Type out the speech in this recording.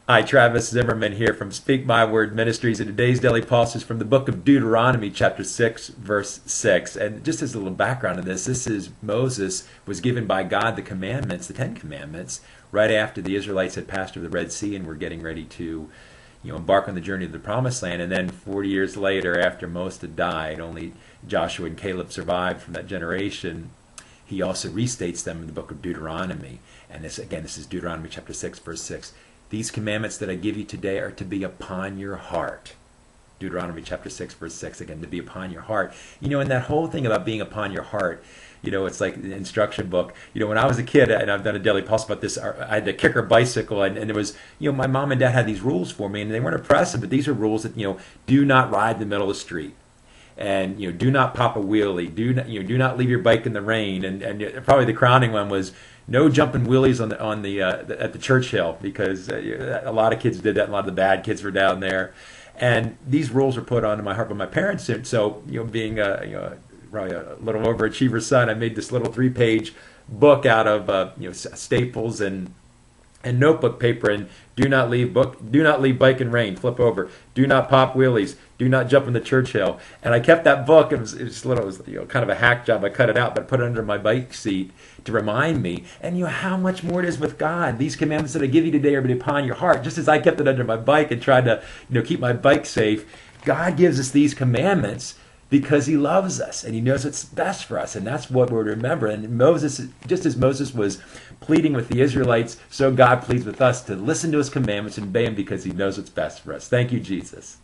Hi, Travis Zimmerman here from Speak My Word Ministries, and today's daily pulse is from the book of Deuteronomy, chapter 6, verse 6. And just as a little background of this is Moses was given by God the commandments, the Ten Commandments, right after the Israelites had passed over the Red Sea and were getting ready to embark on the journey to the Promised Land. And then 40 years later, after most had died, only Joshua and Caleb survived from that generation. He also restates them in the book of Deuteronomy. And this is Deuteronomy chapter 6, verse 6. These commandments that I give you today are to be upon your heart. Deuteronomy chapter 6, verse 6, again, to be upon your heart. And that whole thing about being upon your heart, it's like the instruction book. When I was a kid, and I've done a daily pulse about this, I had a kicker bicycle, and it was, my mom and dad had these rules for me, and they weren't oppressive, but these are rules that, do not ride in the middle of the street. And do not pop a wheelie. Do not leave your bike in the rain. And probably the crowning one was no jumping wheelies at the church hill, because a lot of kids did that. And a lot of the bad kids were down there, and these rules were put onto my heart by my parents. And so being probably a little overachiever son, I made this little 3-page book out of staples and notebook paper. And do not leave bike in rain, flip over. Do not pop wheelies. Do not jump in the church hill. And I kept that book. It was kind of a hack job. I cut it out, but I put it under my bike seat to remind me. And how much more it is with God. These commandments that I give you today are to be upon your heart. Just as I kept it under my bike and tried to keep my bike safe, God gives us these commandments because he loves us and he knows what's best for us. And that's what we're to remember. And Moses, just as Moses was pleading with the Israelites, so God pleads with us to listen to his commandments and obey him because he knows what's best for us. Thank you, Jesus.